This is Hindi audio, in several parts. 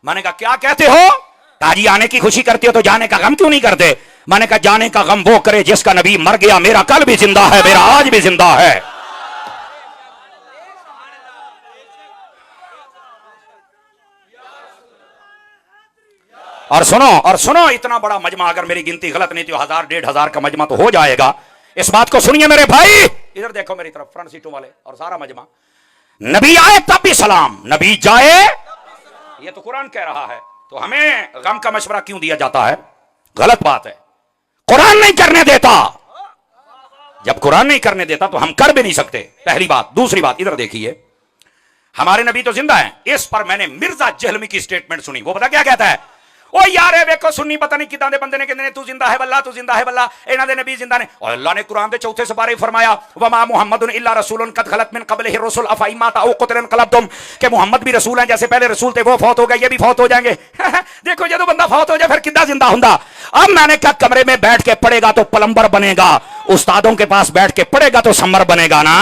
मैंने कहा क्या कहते हो? ताजी आने की खुशी करते हो तो जाने का गम क्यों नहीं करते? मैंने कहा जाने का गम वो करे जिसका नबी मर गया, मेरा कल भी जिंदा है, मेरा आज भी जिंदा है। और सुनो, इतना बड़ा मजमा, अगर मेरी गिनती गलत नहीं तो 1000 1500 का मजमा तो हो जाएगा। इस बात को सुनिए मेरे भाई, इधर देखो मेरी तरफ, फ्रंट सीटों वाले, और सारा मजमा। नबी आए तब भी सलाम, नबी जाए, ये तो कुरान कह रहा है, तो हमें गम का मशवरा क्यों दिया जाता है? गलत बात है। कुरान नहीं करने देता, जब कुरान नहीं करने देता तो हम कर भी नहीं सकते, पहली बात। दूसरी बात, इधर देखिए, हमारे नबी तो जिंदा है। इस पर मैंने मिर्जा जहलमी की स्टेटमेंट सुनी, वो पता क्या कहता है? ओ यार देखो सुन्नी पता नहीं किदां दे बंदे ने कहंदे ने तू जिंदा है बल्ला, तू जिंदा है बल्ला, इन्हां दे नबी जिंदा ने। और अल्लाह ने कुरान दे चौथे सिपारे फरमाया वमा मुहम्मदुन इल्ला रसूलुन कद खलत मिन क़ब्लिहि रुsul अफ़ा माता औ क़ुतिलन क़लबतुम, के मोहम्मद भी रसूल हैं, जैसे पहले रसूल थे वो फौत हो गए, ये भी फौत हो जाएंगे। देखो जब बंदा फौत हो जाए फिर कितना जिंदा हुंदा। अब मैंने कहा कमरे में बैठ के पढ़ेगा तो प्लम्बर बनेगा, उस्तादों के पास बैठ के पढ़ेगा तो सम्मर बनेगा ना।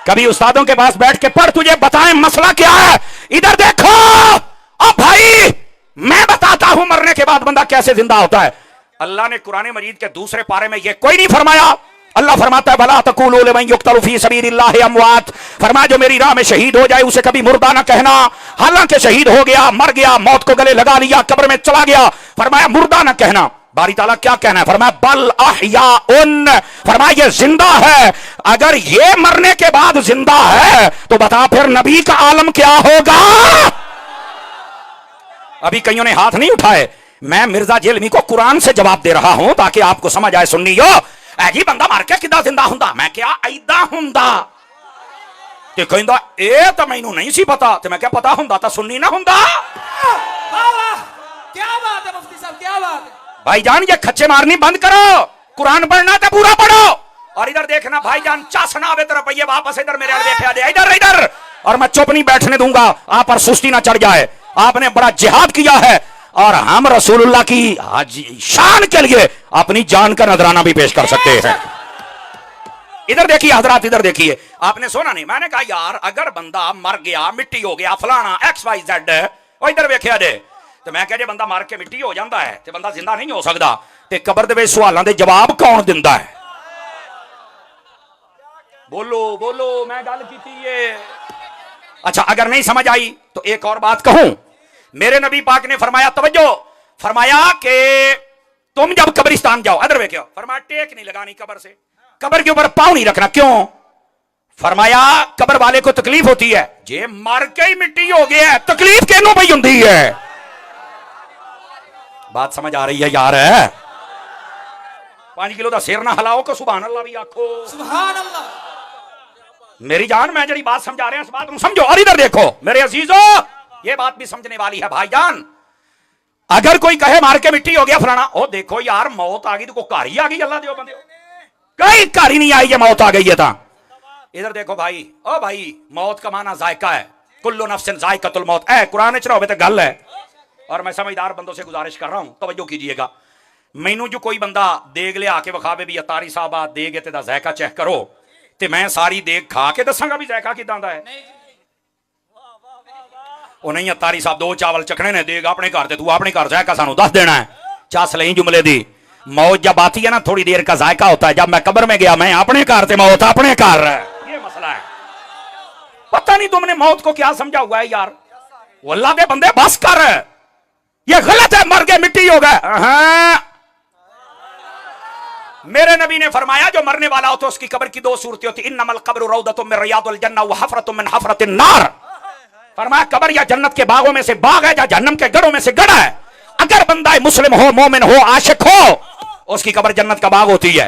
कभी उस्तादों के पास बैठ के पढ़, तुझे बताएं मसला क्या है। इधर देखो, अब भाई मैं बताता हूं मरने के बाद बंदा कैसे जिंदा होता है। अल्लाह ने कुरान मजीद के दूसरे पारे में यह कोई नहीं फरमाया। अल्लाह फरमाता है भला तक़ूलू लिमन युक़तलू फ़ी सबीलिल्लाहि अमवात, फरमाया जो मेरी राह में शहीद हो जाए उसे कभी मुर्दा ना कहना। हालांकि शहीद हो गया, मर गया, मौत को गले लगा लिया, कब्र में चला गया, फरमाया मुर्दा ना कहना। बारी ताला क्या कहना है? फरमाया बल अहयाउन, फरमाया ये जिंदा है। अगर ये मरने के बाद जिंदा है तो बता फिर नबी का आलम क्या होगा? अभी कईयों ने हाथ नहीं उठाए, मैं मिर्जा जेलमी को कुरान से जवाब दे रहा हूं ताकि आपको समझ आए। सुन्नियो, जी बंदा मार के किदा जिंदा हुंदा, मैं क्या ऐदा हुंदा ते कहंदा ए तो मैनू नहीं सी पता, ते मैं क्या पता हुंदा तो सुन्नी ना हुंदा। क्या बात है मुफ्ती साहब, क्या बात है। भाईजान ये खच्चे मारनी बंद करो, कुरान पढ़ना तो पूरा पढ़ो। और इधर देखना भाईजान, चासना आवे तेरा पहिए वापस इधर मेरे आगे देखा दे, इधर इधर, और मैं चुप नहीं बैठने दूंगा, आप पर सुस्ती ना चढ़ जाए। आपने बड़ा जिहाद किया है और हम रसूलुल्लाह की शान के लिए अपनी जान का नजराना भी पेश कर सकते हैं। इधर देखिए हजरात, इधर देखिए, आपने सुना नहीं? मैंने कहा यार अगर बंदा मर गया, मिट्टी हो गया, फलाना XYZ, और इधर वेख्या दे, तो मैं कह जे बंदा मर के मिट्टी हो जाता है तो बंदा जिंदा नहीं हो सकता, तो कबर दे विच सवालों के जवाब कौन दिंदा है? बोलो बोलो, मैं गल कीती है। अच्छा अगर नहीं समझ आई तो एक और बात कहूं, मेरे नबी पाक ने फरमाया, तवज्जो, फरमाया कि तुम जब कब्रिस्तान जाओ, अदर देखो, फरमाया टेक नहीं लगानी कब्र से, कब्र के ऊपर पांव नहीं रखना। क्यों? फरमाया कब्र वाले को तकलीफ होती है, जे मर के ही मिट्टी हो गया, तकलीफ केनू पई हुंदी है? बात समझ आ रही है यार? 5 किलो का सिर ना हिलाओ को सुभान अल्लाह भी आखो। सुभान अल्लाह। मेरी जान, मैं जड़ी बात समझा रहे हैं इस बात को समझो। और इधर देखो मेरे अजीजों, ये बात भी समझने वाली है भाईजान। अगर कोई कहे मार के मिट्टी हो गया फलाना, ओ देखो यार मौत आ गई तो घर ही आ गई, अल्लाह दे बंदे कहीं घर ही नहीं आई, ये मौत आ गई है। इधर देखो भाई, ओ भाई मौत का माना जायका है, कुल्लु नफ्सिन जायकातुल मौत, ए कुरान च रहे तो गल है। और मैं समझदार बंदों से गुजारिश कर रहा हूं, तवज्जो कीजिएगा। मैनू जो कोई बंदा देग लिया के विखावे भी अतारी साहब आ देग ते दा जायका चेक करो, ते मैं सारी देग खा के दसांगा भी जायका किदां दा है। ਉਹ ਨਹੀਂ ਤਾਰੀ ਸਾਹਿਬ ਦੋ ਚਾਵਲ ਚੱਕਣੇ ਨੇ, ਦੇਗ ਆਪਣੇ ਘਰ ਤੇ ਤੂੰ ਆਪਣੇ ਘਰ जायका सानू दस देना है। चस ले जुमले दी, मौत जब आती है ना थोड़ी देर का जायका होता है, जब मैं कब्र में गया मैं अपने घर से, मौत अपने घर, ये मसला है। पता नहीं तुमने मौत को क्या समझा हुआ है यार। अल्लाह के बंदे बस कर, ये गलत है, मर गए मिट्टी हो गए। मेरे नबी ने फरमाया जो मरने वाला हो तो उसकी कब्र की 2 सूरतें होती, इन्नमल कब्रु रौदतुम मिन रियादिल जन्नह व हफरतुम मिन हफरतिन नार। फरमाया कब्र या जन्नत के बागों में से बाग है या जहन्नम के गढ़ों में से गढ़ है। अगर बंदा मुस्लिम हो, मोमिन हो, आशिक हो, उसकी कब्र जन्नत का बाग होती है।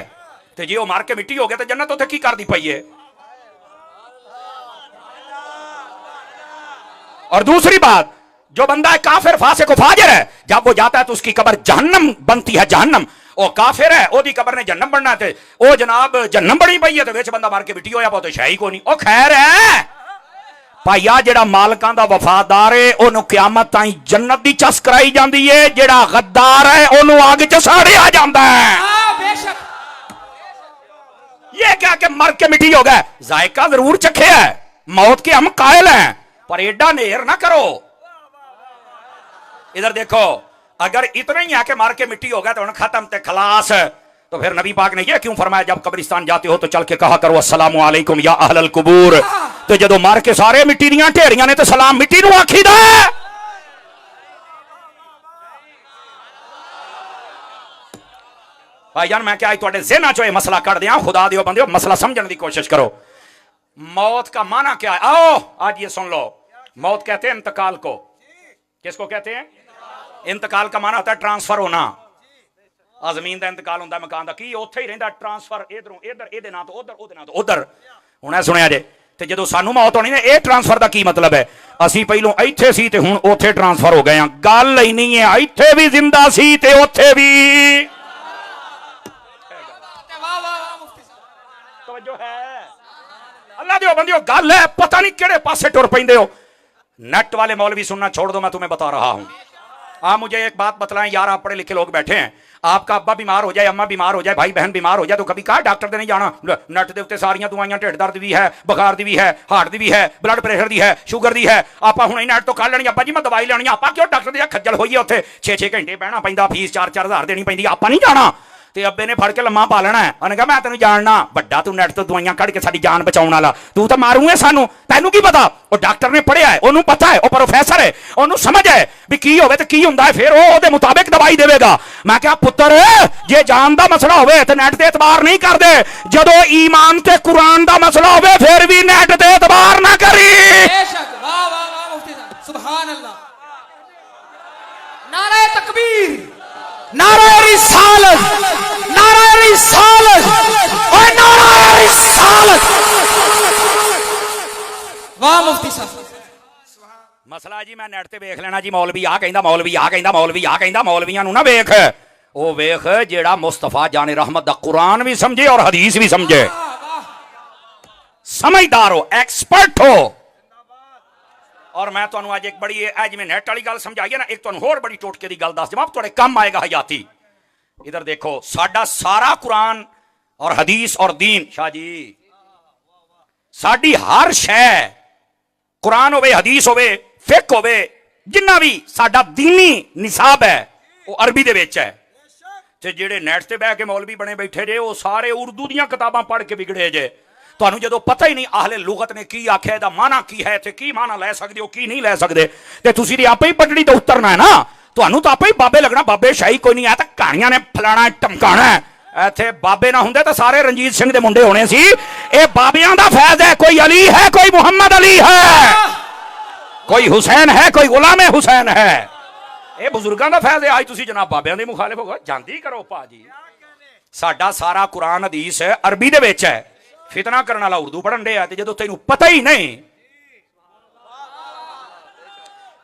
तो जी वो मार के मिट्टी हो गया तो जन्नत उसे की कर दी पई है। और दूसरी बात, जो बंदा है काफिर फासिक व फाजिर है, जब वो जाता है तो उसकी कब्र जहन्नम बनती है, जहन्नम। ओ काफिर है, ओदी कब्र ने जहन्नम बनना थे, ओ जनाब जहन्नम बनी पई है, तो विच बंदा मार के मिट्टी होया तो शाही को नहीं। ओ खैर है भाईया, जेड़ा मालकां दा वफादार है ओनू क़यामत ताईं जन्नत दी चस कराई जांदी है, जेड़ा गद्दार है ओनू आग च साड़िया जांदा है। बेशक। ये क्या कि मर के मिट्टी हो गए, जायका जरूर चखे है, मौत के हम कायल हैं, पर एडा नेर ना करो। इधर देखो, अगर इतना ही आके मार के मिट्टी हो गया तो खत्म ते खलास। तो फिर नबी पाक ने यह क्यों फरमाया, जब कब्रिस्तान जाते हो तो चल के कहा करो अस्सलामु अलैकुम या अहलल कुबूर। तो जदों मार के सारे मिट्टी दियां ढेरियां ने तो सलाम मिट्टी नूं आखीदा है। भाईजान मैं क्या आज तुहाडे ज़हनां चों यह मसला कढ दियां, खुदा दिओ बंदिओ मसला समझण दी कोशिश करो। मौत का माना क्या है? आओ आज ये सुन लो। मौत कहते हैं इंतकाल को। किसको कहते हैं? इंतकाल का माना होता है ट्रांसफर होना। जमीन का इंतकाल होता है, मकान का की उत्थे ही रहिंदा, ट्रांसफर इधरों इधर, इहदे नां तो उधर, उहदे नां तो उधर। हुण सुनिया जे, ते जदों सानू मौत होनी ने, ये ट्रांसफर का की मतलब है? असीं पहिलों इत्थे सी ते हुण उत्थे ट्रांसफर हो गए हां। गल ही नहीं है, इत्थे भी जिंदा सी ते उत्थे भी। वाह वाह वाह मुफ्ती साहब, तवज्जो है अल्लाह दियो बंदियो, गल है पता नहीं केड़े पासे टुर पैंदे हो। नेट वाले मौलवी सुनना छोड़ दो, मैं तुम्हें बता रहा हूं। आप मुझे एक बात बतलाएं यार, आप पढ़े लिखे लोग बैठे हैं, आपका अब्बा बीमार हो जाए, अम्मा बीमार हो जाए, भाई बहन बीमार हो जाए, तो कभी कहा डॉक्टर दे नहीं जाना? नेट दे उत्ते सारियां दवाइयां, ढिड दर्द भी है, बुखार दी भी है, हार्ट दी भी है, ब्लड प्रेशर दी है, शुगर दी है। आप हुण ही नेट तो कढ़ लेनी, अब्बा जी मैं दवाई लेनी, आप क्यों डॉक्टर दे खज्जल होइए? उत्थे 6-6 घंटे बहना पैंदा, फीस 4-4 हज़ार देनी पैंदी, आप नहीं जाना। ते अब्बे ने फड़ के लम्मा पा लेना है, उन्हें कहा मैं तेन जानना बड़ा, तू नेट तो दवाइयां कढ़ के साडी जान बचाउण वाला, तू तो मारूंगे सानू, तैनू की पता? वो डॉक्टर ने पढ़िया है, ओनू पता है, वो प्रोफेसर है, ओनू समझ है भी की होवे ते की हुंदा है, फिर वो ओदे मुताबिक दवाई देवेगा। मैं क्या पुत्र जे जान दा मसला होवे ते नेट ते एतबार नहीं करदे, जदों ईमान ते कुरान दा मसला होवे फिर भी नेट ते एतबार ना करी। बेशक, वाह वाह वाह मुफ्ती साहब, सुभान अल्लाह, नारे तकबीर, नारा रिसालत, नारा रिसालत और नारा रिसालत। वाह मुफ्ती साहब। मसला जी मैं नेट ते वेख लेना जी, मौलवी आ कहंदा, मौलवी आ कहंदा, मौलवी आ कहंदा, मौलवियां नू ना वेख, ओ वेख जेड़ा मुस्तफा जाने रहमत दा कुरान भी समझे और हदीस भी समझे, समझदार हो, एक्सपर्ट हो। और मैं तुहानू आज एक बड़ी अज मैं नेट वाली गल समझाई है ना, एक तुहानू होर बड़ी टोटके दी गल दस देवां, तुहाडे काम आएगा हयाती। इधर देखो, साडा सारा कुरान और हदीस और दीन, शाह जी साडी हर शै, कुरान होवे, हदीस होवे, फिक होवे, जिन्ना भी साडा दीनी निसाब है वो अरबी दे विच है। ते जेड़े नेट ते बह के मौलवी बने बैठे जे, वो सारे उर्दू दीयां किताबां पढ़ के बिगड़े जे। ਤੁਹਾਨੂੰ ਜਦੋਂ ਪਤਾ ਹੀ ਨਹੀਂ ਆਹਲੇ ਲੁਗਤ ਨੇ ਕੀ ਆਖਿਆ, ਇਹਦਾ ਮਾਨਾ ਕੀ ਹੈ ਤੇ ਕੀ ਮਾਨਾ ਲੈ ਸਕਦੇ ਹੋ, ਕੀ ਨਹੀਂ ਲੈ ਸਕਦੇ, ਤੇ ਤੁਸੀਂ ਤੇ ਆਪੇ ਹੀ ਪਟੜੀ ਤੋਂ ਉਤਰਨਾ ਹੈ ਨਾ। ਤੁਹਾਨੂੰ ਤਾਂ ਆਪੇ ਹੀ ਬਾਬੇ ਲੱਗਣਾ, ਬਾਬੇ ਸ਼ਾਹੀ ਕੋਈ ਨਹੀਂ ਆ, ਤਾਂ ਕਹਾਣੀਆਂ ਨੇ ਫਲਾਣਾ ਟਮਕਾਣਾ। ਇੱਥੇ ਬਾਬੇ ਨਾ ਹੁੰਦੇ ਤਾਂ ਸਾਰੇ ਰਣਜੀਤ ਸਿੰਘ ਦੇ ਮੁੰਡੇ ਹੋਣੇ ਸੀ। ਇਹ ਬਾਬਿਆਂ ਦਾ ਫੈਜ਼ ਹੈ, ਕੋਈ ਅਲੀ है, कोई मोहम्मद अली है, कोई हुसैन है, कोई गुलाम हुसैन है। ਇਹ ਬਜ਼ੁਰਗਾਂ ਦਾ ਫੈਜ਼ ਹੈ। ਅੱਜ ਤੁਸੀਂ ਜਨਾਬ ਬਾਬਿਆਂ ਦੇ ਮੁਖਾਲਿਫ ਹੋ ਗਏ, ਜਾਂਦੀ ਕਰੋ ਭਾਜੀ। ਸਾਡਾ ਸਾਰਾ ਕੁਰਾਨ ਹਦੀਸ ਅਰਬੀ ਦੇ ਵਿੱਚ ਹੈ, फितना करने वाला उर्दू पढ़न डे, जो तेन पता ही नहीं।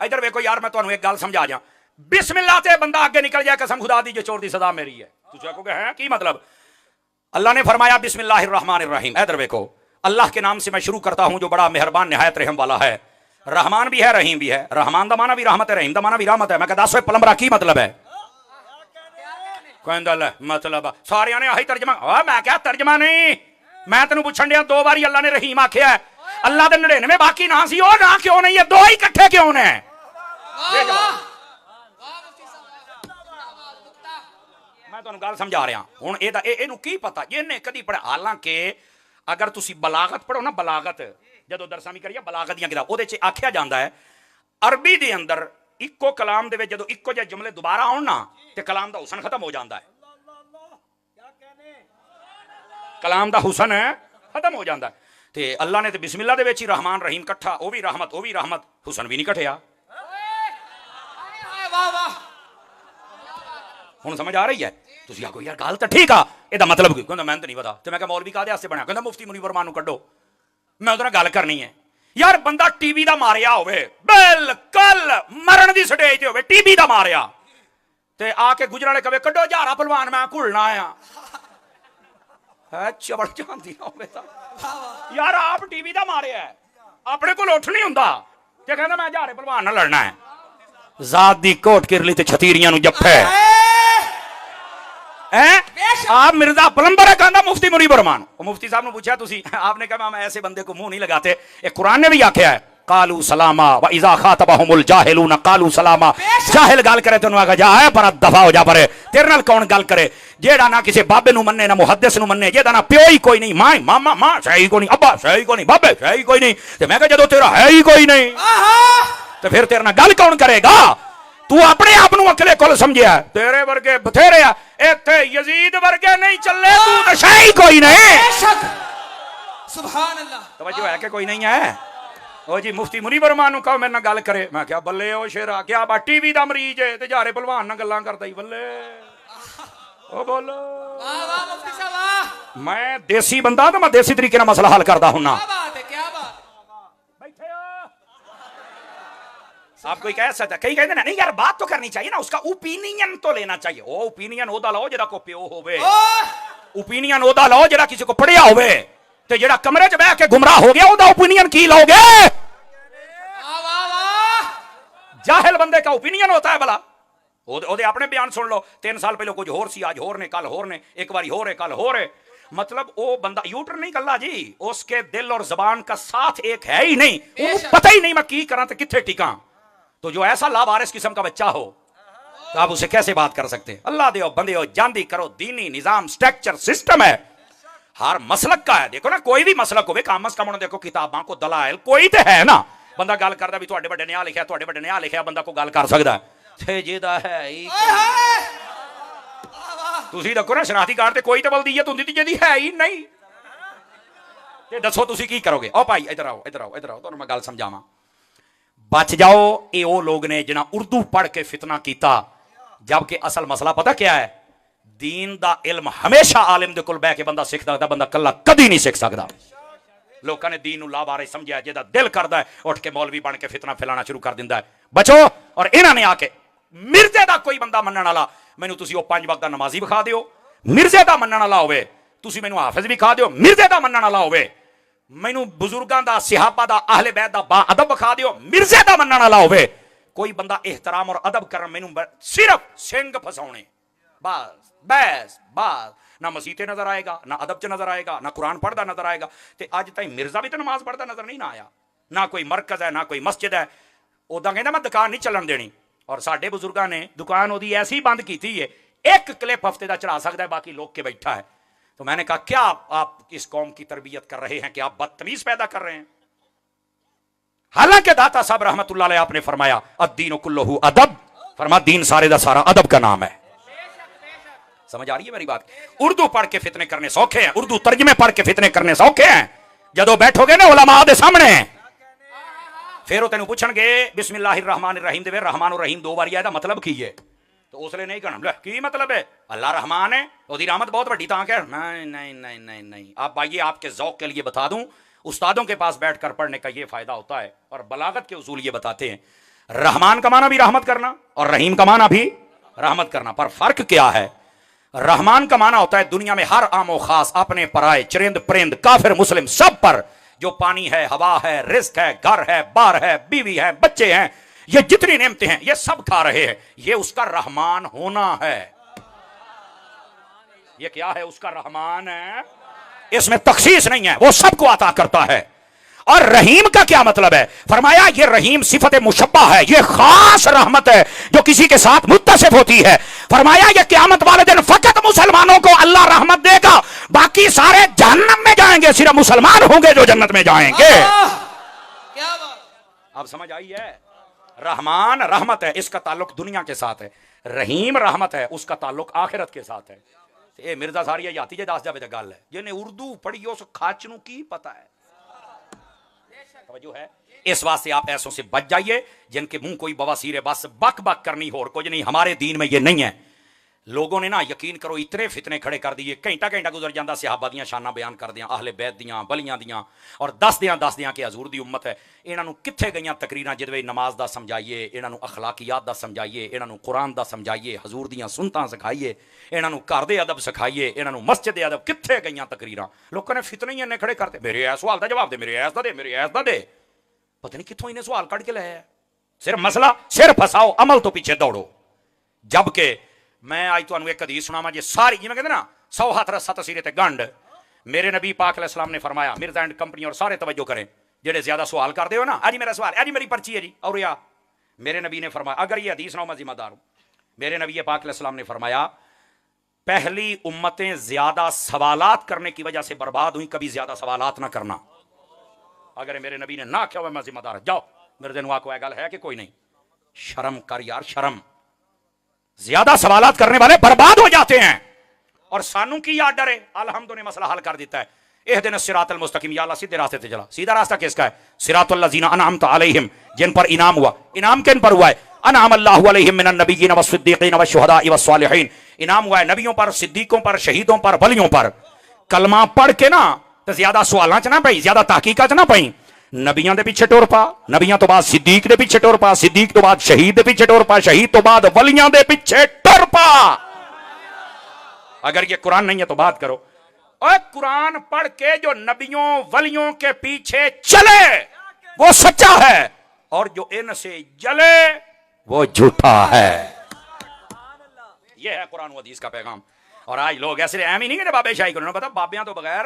इधर वेखो यार, मैं तुम्हें एक गल समझा जा, बिस्मिल्लाह ते बंदा आगे निकल जाए, कसम खुदा दी जो चोर दी सजा मेरी है। तुझे कहोगे हैं की मतलब? अल्लाह ने फरमाया बिस्मिल्लाहिर्रहमानिर्रहीम। इधर देखो, अल्लाह के नाम से मैं शुरू करता हूं जो बड़ा मेहरबान निहायत रहम वाला है। रहमान भी है, रहीम भी है। रहमान दा माना भी रहमत है, रहीम दा माना भी रहमत है। मैं कहता दस पलंबरा की मतलब है? कहंदा मतलब सारियां ने आही तर्जमा। मैं क्या तर्जमा नहीं, मैं तेन पूछन दिया, 2 बारी अल्लाह ने रहीम आख्या है, अल्लाह दे 99 बाकी ना सी, ओ ना क्यों नहीं है, 2 ही इकट्ठे क्यों ने? मैं तुहानू गल समझा रहा हुण, इहनू की पता इहने कदी पढ़ा। हालांकि अगर तुसी बलागत पढ़ो ना, बलागत जदों दरसां भी करिए बलागत दीयां किताबां, उहदे च आख्या जांदा है अरबी दे अंदर इक्को कलाम दे विच जदों इक्को जिहे जुमले दोबारा आउण ना, ते कलाम दा हुसन खत्म हो जांदा है। कलाम दा हुसन खत्म हो जाता है। ते अल्लाह ने तो बिस्मिल्लाह दे विच ही रहमान रहीम कट्ठा, वो भी रहमत, हुसन भी नहीं कट्ठिया। हुण समझ आ रही है? तुसीं आखो यार गल तो ठीक आ, इहदा मतलब की? कहंदा मैनूं तो नहीं पता। ते मैं कहा मौलवी काहदे वास्ते बणिया? कहंदा मुफ्ती मुनीवर रहमान नूं कड्डो, मैं उहदे नाल गल करनी है। यार बंदा टीवी दा मारिया होवे, बिल्कुल मरण दी स्टेज ते होवे, टीवी दा मारिया, ते आके गुजराले कवे कड्डो झारा पहलवान, मैं घुलना आया है। चबड़ जाती यार, आप टीवी दा मारे है, अपने को उठ नहीं हुंदा, ते कहंदा मैं झारे पहलवान नाल लड़ना है। जात दी कोट किरली ते छतीरियां नूं जप्पे आप मिर्जा पलंबर है, कहंदा मुफ्ती मुनीवर रहमान। मुफ्ती साहब ने पूछा तुसी, आपने कहा मैं ऐसे बंदे को मुंह नहीं लगाते। एक कुरान ने भी आख्या है, कालू सलामा व इज़ा खातबहुमुल जाहिलून कालू सलामा। जाहिल गल करे तेनू आगा जा है पर दफा हो जा परे, तेरे नाल कौन गल करे जेड़ा ना किसी बाबे नू मन्ने ना मुहद्दिस नू मन्ने, जेदा ना प्यो ही कोई नहीं, मां मामा मां सही कोई नहीं, अब्बा सही कोई नहीं, बाबे सही कोई नहीं, ते मैं कहा जदों तेरा है ही कोई नहीं तो फिर तेरे नाल गल कौन करेगा? तू अपने आप नू अकले कुल समझिया, तेरे वर्गे बथेरे आ, इत्थे यजीद वर्गे नहीं चले, तू तो सही कोई नहीं। बेशक सुभान अल्लाह। तवज्जो है कि कोई नहीं है? ओ जी मुफ्ती मुनीवर मान नू कहो मेरे नाल गल करे, मैं क्या बल्ले ओ शेरा क्या बा टीवी दा मरीज है ते जारे भलवान नाल गल्लां करदा ही बल्ले ओ बोलो। वाह वाह मुफ्ती साहब वाह, मैं देसी बंदा तो मैं देसी तरीके नाल मसला हल करदा हुन्ना। क्या बात है, क्या बात। बैठे हो आप कोई कह सकता, कई कहते ना नहीं यार बात तो करनी चाहिए ना, उसका ओपिनियन तो लेना चाहिए। ओ ओपिनियन ओदा लो जेड़ा को प्यो होवे, ओपिनियन ओदा लो जेड़ा किसी को पढ़िया होवे, ते जेड़ा कमरे च बैठ के गुमराह हो गया ओदा ओपिनियन की लोगे? वाह वाह वाह। जाहिल बंदे का ओपिनियन होता है भला, ओदे अपने बयान सुन लो, 3 साल पहले कुछ होर सी, आज होर ने, कल होर ने, एक बारी हो रहे कल हो रहे, मतलब वो बंदा यूटर नहीं कल्ला जी, उसके दिल और जबान का साथ एक है ही नहीं, उन्हें पता ही नहीं मैं की करा तो किथे टिका। तो जो ऐसा लावारिस किस्म का बच्चा हो तो आप उसे कैसे बात कर सकते हैं? अल्लाह दे बंदे हो, जानदी करो, दीनी निजाम स्ट्रक्चर सिस्टम है, हर मसलक का है। देखो ना कोई भी मसलक हो, कम अज कम देखो किताबां को दलाइल कोई तो है ना, बंदा गल करदा भी तुहाडे बड़े ने आ लिखिया, तुहाडे बड़े ने आ लिखिया, बंदा को गल कर सकदा है जेदा है ही। तुसी देखो ना शनाख्ती कार्ड ते कोई तो बल्दियत हुंदी ती जेदी है ही नहीं, ते दसो तुसी की करोगे? ओ भाई इधर आओ इधर आओ इधर आओ, तुहानू मैं गल समझावां। बच जाओ ये वो लोग ने जिन्हें उर्दू पढ़ के फितना किया, जबकि असल मसला पता क्या है? दीन दा इल्म हमेशा आलिम दे कोल बैठ के बंदा सीख सकता, बंदा कल्ला कदी नहीं सीख सकता। लोगों ने दीन नू लावारे समझिया, जेदा दिल करदा है उठ के मौलवी बन के फितना फैलाना शुरू कर दिंदा है। बचो। और इन्हां ने आके मिर्जे दा कोई बंदा मनण वाला मैनू तुसी ओ 5 वक्त दा नमाजी विखा दिओ, मिर्जे दा मनण वाला होवे, तुसी मैनू हाफिज विखा दिओ, मिर्जे दा मनण वाला होवे, मैनू बुजुर्गां दा सहाबा दा अहले बैत दा बा अदब विखा दिओ, मिर्जे दा मनण वाला होवे, कोई बंदा एहतराम और अदब करन मैनू सिर्फ सिंग फसाउणे, बस बस बस, ना मसीते नजर आएगा, ना अदब च नजर आएगा, ना कुरान पढ़ता नजर आएगा। ते अज ताईं मिर्जा भी तो नमाज पढ़ता नजर नहीं ना आया, ना कोई मरकज है ना कोई मस्जिद है। उदा कहता मैं दुकान नहीं चलन देनी, और साडे बुजुर्गां ने दुकान ओदी ऐसी बंद की है, एक क्लिप हफ्ते का चढ़ा सकता है, बाकी लोग के बैठा है। तो मैंने कहा क्या आप इस कौम की तरबियत कर रहे हैं कि आप बदतमीज पैदा कर रहे हैं? हालांकि दाता साहब रहमतुल्लाह अलैह आपने फरमाया अद्दीन कुल्लुहु अदब, फरमा दीन सारे दा सारा अदब का नाम है। समझ आ रही है मेरी बात? उर्दू पढ़ के फितने करने सौखे हैं, उर्दू तर्जमे पढ़ के फितने करने सौखे हैं। जदों बैठोगे ना उलमा दे सामने, फिर तेन पूछणगे बिस्मिल्लाहिर रहमानिर रहीम दे रहमान और रहीम 2 बार आया, मतलब की है? तो उसने नहीं कहना की मतलब है अल्लाह रहमान है, उसकी रहमत बहुत बड़ी ताक है। नहीं नहीं नहीं नहीं नहीं, आप आइए आपके ज़ौक़ के लिए बता दूं, उस्तादों के पास बैठकर पढ़ने का ये फायदा होता है, और बलागत के उसूल ये बताते हैं रहमान का माना भी रहमत करना और रहीम का माना भी रहमत करना, पर फर्क क्या है? रहमान का माना होता है दुनिया में हर आमो खास, अपने पराए, चरिंद परिंद, काफिर मुस्लिम सब पर जो पानी है, हवा है, रिस्क है, घर है, बार है, बीवी है, बच्चे हैं, ये जितनी नेमतें हैं ये सब खा रहे हैं, ये उसका रहमान होना है। ये क्या है? उसका रहमान है, इसमें तखसीस नहीं है, वो सबको अता करता है। और रहीम का क्या मतलब है? फरमाया ये रहीम सिफत मुशब्बा है, ये खास रहमत है जो किसी के साथ मुत्तसिफ होती है। फरमाया ये क़यामत वाले दिन फकत मुसलमानों को अल्लाह रहमत देगा, बाकी सारे जहन्नम में जाएंगे, सिर्फ मुसलमान होंगे जो जन्नत में जाएंगे। क्या बात? अब समझ आई है? रहमान रहमत है, इसका ताल्लुक दुनिया के साथ है, रहीम रहमत है, उसका ताल्लुक आखिरत के साथ है। ये मिर्जा सारी जाती है 10 जावे गल है, जिन्हें उर्दू पढ़ी उस खाच नू की पता है। है इस वास्ते आप ऐसों से बच जाइए जिनके मुंह कोई बवासीर है, बस बक बक करनी हो और कुछ नहीं। हमारे दीन में ये नहीं है। लोगों ने ना यकीन करो इतने फितने खड़े कर दिए, घंटा घंटा गुजर जाता सहाबा दियां शाना बयान कर दियां, अहले बैत दियां, बलियां दियां, और दस दियां कि हजूर दी उम्मत है। इन्हों कित्थे गईयां तकरीरां जिहदे नमाज दा समझाइए, इन्हों अखलाकियात दा समझाइए, इन्हों कुरान दा समझाइए, हजूर दियां सुन्नतां सिखाइए, इन्हों घर दे अदब सिखाइए, इन्हों मस्जिद दे अदब, कित्थे गईयां तकरीरां? लोगों ने फितने ही इन्ने खड़े करते, मेरे इस सवाल दा जवाब दे, मेरे ऐस दा दे, मेरे ऐस दा दे। पता नहीं कित्थों इन्हें सवाल कट के लाया। सिर्फ मसला सिर फसाओ, अमल तो पीछे दौड़ो। जबकि मैं आज तुहानू एक हदीस सुनावा, जे सारी जिवें कहंदे ना 100 हाथ रस्सा तसीरे ते गंढ, मेरे नबी पाक अलैहि सलाम ने फरमाया, मिर्जा एंड कंपनी और सारे तवज्जो करें, जेडे ज्यादा सवाल करते हो ना, अजी मेरा सवाल, अजी मेरी पर्ची है जी, और या मेरे नबी ने फरमाया, अगर ये हदीस ना हो मैं जिम्मेदार हूं, मेरे नबी पाक अलैहिस्सलाम ने फरमाया पहली उम्मतें ज्यादा सवालात करने की वजह से बर्बाद हुई, कभी ज्यादा सवालात ना करना। अगर मेरे नबी ने ना क्या हुआ मैं जिम्मेदार, जाओ मेरे दिन को गल है कि कोई नहीं, शर्म कर यार, शर्म। ज्यादा सवालात करने वाले बर्बाद हो जाते हैं। और सानू की याद डरे, अल्हम्दुलिल्लाह ने मसला हल कर देता है। एहदिन सिरातल मुस्तकीम, या अल्लाह सीधे रास्ते पे चला। सीधा रास्ता किसका है? सिरातुल लज़ीना अनअमत अलैहिम, जिन पर इनाम हुआ। इनाम किन पर हुआ है? अनअम अल्लाहु अलैहिम मिनन नबिय्यीन वस्सिद्दीकीन वशुहदाई वस्सालिहीन। इनाम हुआ है नबियों पर, सिद्दीकों पर, शहीदों पर, वलियों पर। कलमा पढ़ के ना तो ज्यादा सवालों च ना पई, ज्यादा तहकीकात ना पई। नबियां दे पीछे टुर पा, नबियां तो बाद सिद्दीक दे पीछे टुर पा, सिद्दीक तो बाद शहीद दे पीछे टुर पा, शहीद तो बाद वलियां दे पीछे टुर पा। अगर ये कुरान नहीं है तो बात करो। और कुरान पढ़ के जो नबियों वलियों के पीछे चले वो सच्चा है, और जो इनसे जले वो झूठा है। यह है कुरान हदीस का पैगाम। और आज लोग ऐसे एम ही नहीं कहते बाबे शाही करो, पता बाबियां तो बगैर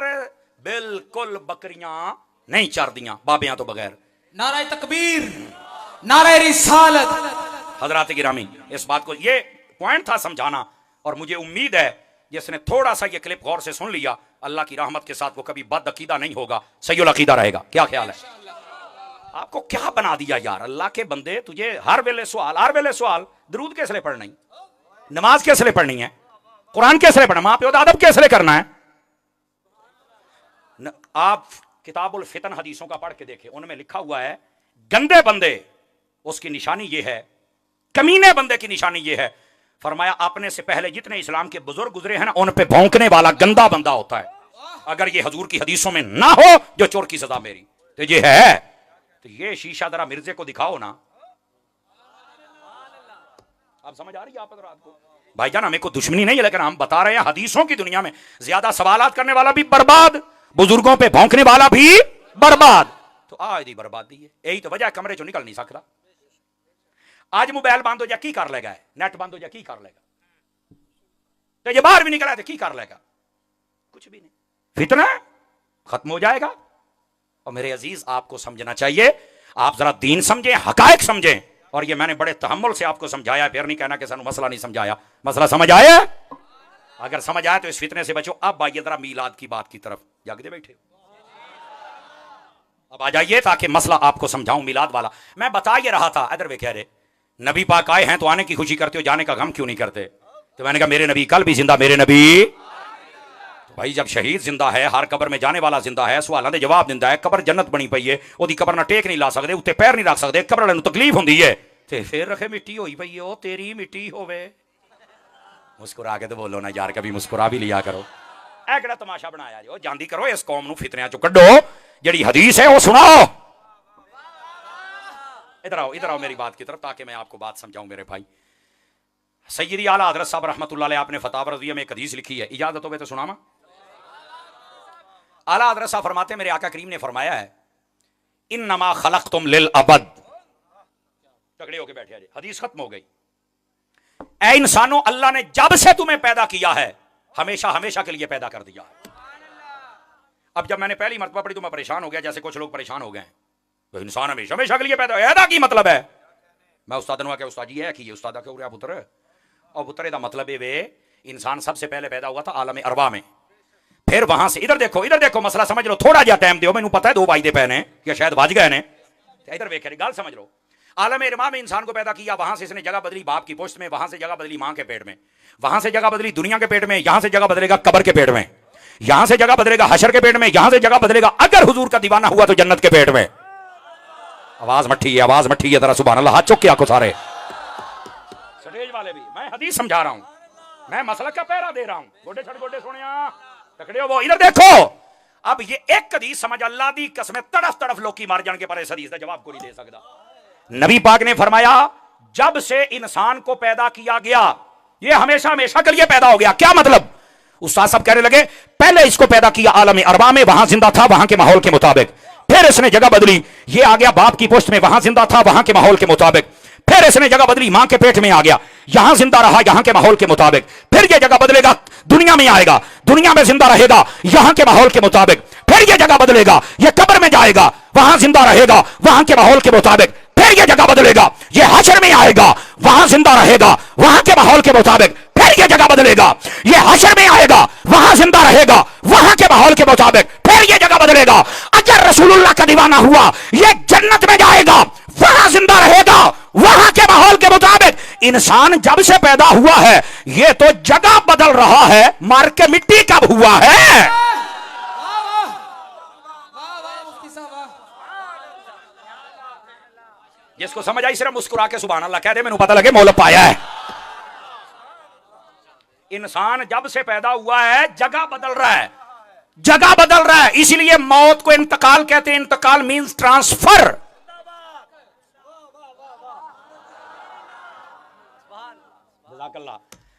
बिल्कुल बकरियां नहीं चर दियां, बाबियां तो बगैर। नारे तकबीर, नारे रिसालत। हजरात गिरामी, इस बात को, ये पॉइंट था समझाना, और मुझे उम्मीद है जिसने थोड़ा सा ये क्लिप गौर से सुन लिया, अल्लाह की रहमत के साथ वो कभी बद अकीदा नहीं होगा, सहीउल अकीदा रहेगा। क्या ख्याल है? आपको क्या बना दिया यार, अल्लाह के बंदे, तुझे हर वेले सवाल, हर वेले सवाल। दरूद कैसे पढ़ना है, नमाज कैसे पढ़नी है, कुरान कैसे पढ़ना, मां प्यो का अदब कैसे करना है। आप किताबुल फितन हदीसों का पढ़ के देखें, उनमें लिखा हुआ है गंदे बंदे उसकी निशानी ये है, कमीने बंदे की निशानी ये है। फरमाया अपने से पहले जितने इस्लाम के बुजुर्ग गुजरे हैं ना, उन पे भौंकने वाला गंदा बंदा होता है। अगर ये हजूर की हदीसों में ना हो जो चोर की सजा मेरी, तो ये है। तो ये शीशा जरा मिर्जे को दिखाओ ना। आप समझ आ रही है आप अगर आपको? भाईजान हमें कोई दुश्मनी नहीं है, लेकिन हम बता रहे हैं हदीसों की दुनिया में ज्यादा सवालात करने वाला भी बर्बाद, बुजुर्गों पे भौंकने वाला भी बर्बाद। तो आज दी बर्बादी है, यही तो वजह, कमरे चो निकल नहीं सकता। आज मोबाइल बंद हो जा की कर लेगा, नेट बंद हो जा की कर लेगा, तो ये बाहर भी निकला तो की कर लेगा, कुछ भी नहीं। फितना खत्म हो जाएगा। और मेरे अजीज आपको समझना चाहिए, आप जरा दीन समझें, हकायक समझें। और ये मैंने बड़े तहम्मुल से आपको समझाया, फिर नहीं कहना कि सानू मसला नहीं समझाया। मसला समझ आया? अगर समझ आया तो इस फितने से बचो। अब आइए जरा मीलाद की बात की तरफ, जागते बैठे अब आ जाइए ताकि मसला आपको समझाऊं मीलाद वाला। मैं बता ये रहा था, इधर वे कह रहे नबी पाक आए हैं तो आने की खुशी करते हो, जाने का गम क्यों नहीं करते? तो मैंने कहा मेरे नबी कल भी जिंदा, मेरे नबी। तो भाई जब शहीद जिंदा है, हर कब्र में जाने वाला जिंदा है, सवालों के जवाब दिंदा है, कब्र जन्नत बनी पई है, ओदी कब्र ना टेक नहीं ला सकते, उत्ते पैर नहीं रख सकते, कब्र वाले तकलीफ होंदी है, ते फिर रखे मिट्टी होई पई है, ओ तेरी मिट्टी होवे। मुस्कुरा के तो बोलो ना यार, कभी मुस्कुरा भी लिया करो। ऐ केड़ा तमाशा बनाया जी, जांदी करो इस कौम नूं फितरियां चों कड्डो, जेड़ी हदीस है वो सुनाओ। इधर आओ मेरी बात की तरफ, ताकि मैं आपको बात समझाऊं मेरे भाई। सैयदी आला हज़रत साहब रहमतुल्लाह अलैह आपने फतावा रज़िया में एक हदीस लिखी है, इजाजत हो तो सुनावा। आला हज़रत साहब फरमाते हैं मेरे आका करीम ने फरमाया है, इन्नमा खलक़तुम लिल अबद। तगड़े होके बैठे जी, हदीस खत्म हो गई। ऐ इंसानों, अल्लाह ने जब से तुम्हें पैदा किया है हमेशा हमेशा के लिए पैदा कर दिया है। अब जब मैंने पहली मर्तबा पढ़ी तो मैं परेशान हो गया, जैसे कुछ लोग परेशान हो गए। तो इंसान हमेशा हमेशा के लिए पैदा ऐदा की मतलब है? मैं उस्ताद ने कहा उस्ताद जी है कि उस्ताद क्यों रहा पुत्र, और पुत्र का मतलब है वे इंसान सबसे पहले पैदा हुआ था आलम अरबा में, फिर वहां से इधर देखो मसला समझ लो, थोड़ा जा टाइम दो, मैंने पता है दो वायदे पैने या शायद बज गए ने, इधर वेख गल समझ लो। आलम अरबा में इंसान को पैदा किया, वहां से इसने जगह बदली बाप की पोस्ट में, वहां से जगह बदली मां के पेट में, वहां से जगह बदली दुनिया के पेट में, यहां से जगह बदलेगा कब्र के पेट में, यहां से जगह बदलेगा हशर के पेट में, यहां से जगह बदलेगा अगर हुजूर का दीवाना हुआ तो जन्नत के पेट में। आवाज मट्ठी है जरा, सुभान अल्लाह, हाथ चुक के आंखों सारे स्टेज वाले भी। मैं हदीस समझा रहा हूं, मैं मसलक का पहरा दे रहा हूं। गोडे छड़ गोडे सुनिया तकड़े हो, वो इधर देखो। अब ये एक हदीस समझ, अल्लाह दी कसम तड़फ तड़फ लोकी मार जान के पर इस हदीस का जवाब कोई नहीं दे सकता। नबी पाक ने फरमाया जब से इंसान को पैदा किया गया, ये हमेशा हमेशा के लिए पैदा हो गया। क्या मतलब? उस्ताद साहब कहने लगे पहले इसको पैदा किया आलम अरबा में, वहां जिंदा था वहां के माहौल के मुताबिक, फिर इसने जगह बदली, ये आ गया बाप की पोस्ट में, वहां जिंदा था वहां के माहौल के मुताबिक, फिर इसने जगह बदली मां के पेट में आ गया, यहां जिंदा रहा यहां के माहौल के मुताबिक, फिर ये जगह बदलेगा दुनिया में आएगा, दुनिया में जिंदा रहेगा यहां के माहौल के मुताबिक, फिर ये जगह बदलेगा, ये कब्र में जाएगा, वहां जिंदा रहेगा, वहां के माहौल के मुताबिक फिर ये जगह बदलेगा। ये हशर में आएगा, वहां जिंदा रहेगा, वहां के माहौल के मुताबिक फिर ये जगह बदलेगा। ये हशर में आएगा, वहां जिंदा रहेगा, वहां के माहौल के मुताबिक फिर ये जगह बदलेगा। अगर रसूलुल्लाह का दीवाना हुआ, ये जन्नत में जाएगा, वहां जिंदा रहेगा, वहां के माहौल के मुताबिक। इंसान जब से पैदा हुआ है, ये तो जगह बदल रहा है, मार के मिट्टी कब हुआ है? जिसको समझ आई सिर्फ मुस्कुरा के सुभान अल्लाह कह दे, मैंने पता लगे मोल पाया है। इंसान जब से पैदा हुआ है, जगह बदल रहा है, जगह बदल रहा है। इसीलिए मौत को इंतकाल कहते हैं। इंतकाल मींस ट्रांसफर।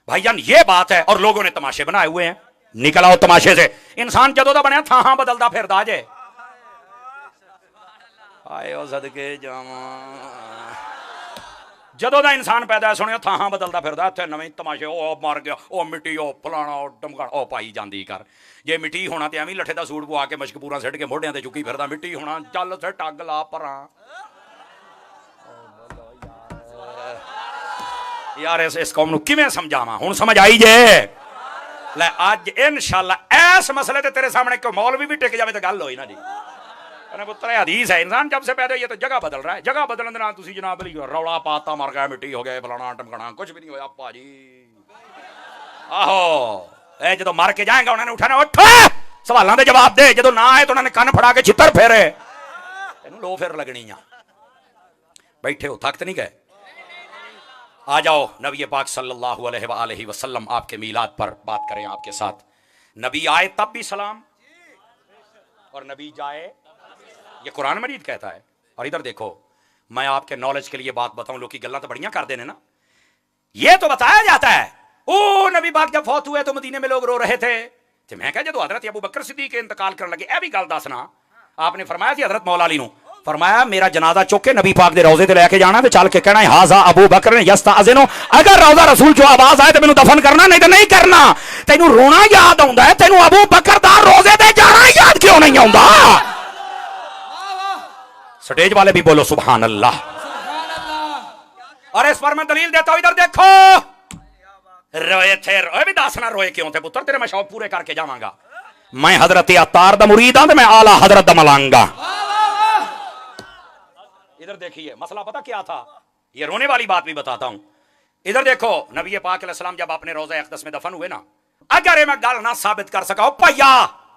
भाईजान ये बात है, और लोगों ने तमाशे बनाए हुए हैं। निकल आओ तमाशे से। इंसान जदों दा बनया था हां बदलदा फिरदा जे। आयो सदके जावा, जदों दा इंसान पैदा है सुनियो थां बदलदा फिरदा। इत्थे नवें तमाशे, ओ मर गया, ओ मिट्टी, ओ फलाना, ओ डमका, ओ पाई जांदी कर। जे मिट्टी होना ते एवें लठे दा सूट पवा के मशकपूरा सिट के मोढियां ते चुकी फिरदा। मिट्टी होना चल से टग ला परां। यार इस कौम नूं किवें समझावां? हुण समझ आई जे? ले अज इंशाअल्लाह इस मसले ते तेरे सामने कोई मौलवी भी टिक जावे तो गल होई ना जी। पुत्र हदीस है, इंसान जब से पैदा हुआ तो जगह बदल रहा है। जगह बदलने के नाल तुसी जनाब अली रौला पाता, मर गया, मिट्टी हो गया, फलाना टमकाना, कुछ भी नहीं होया भाजी। आहो ए जो मर के जाएगा उन्होंने उठाना, उठ सवालों के जवाब दे। जो ना आए तो उन्होंने कन फड़ा के छितर फेरे, तेन लो फिर लगनी आ। बैठे हो, थक तो नहीं गए? आ जाओ नबी पाक सल्लल्लाहु अलैहि वसल्लम आपके मीलाद पर बात करें आपके साथ। नबी आए तब भी सलाम, और नबी जाए, ये कुरान मजीद कहता है। और इधर देखो, मैं आपके नॉलेज के लिए बात बताऊं, लोग की गल्ला तो बढ़िया कर देने ना। ये तो बताया जाता है ओ नबी पाक जब फौत हुए तो मदीने में लोग रो रहे थे। तो मैं कह जो हजरत अबू बकर सिद्दीक के इंतकाल करने लगे, ए भी गल दसना। आपने फरमाया थी हजरत मौला अली नूं, फरमाया मेरा जनाजा चुक के नबी पाक दे रोजे ते लेके जाना, ते चल के कहना हाजा अबू बकर ने यस्ताज़िनो, अगर रोजा रसूल जो आवाज आए तो मैनू दफन करना, नहीं तो नहीं करना। तैनू रोना याद आउंदा है, तैनू अबू बकर दा रोजे ते जाना याद क्यों नहीं आउंदा? स्टेज वाले भी बोलो सुभान अल्लाह। और इस पर मैं दलील देता हूं, इधर देखो। रोए थे, रोए भी दसना रोए क्यों थे पुत्र, तेरे मैं शौक पूरे करके जावांगा। मैं हजरत अत्तार दा मुरीद हां, मैं आला हजरत दा मलांगा। इधर देखिए मसला पता क्या था, ये रोने वाली बात भी बताता हूं। इधर देखो, नबी पाक अलैहि सलाम जब अपने रोज़ा अक़दस में दफन हुए ना, अगर मैं गल ना साबित कर सका भैया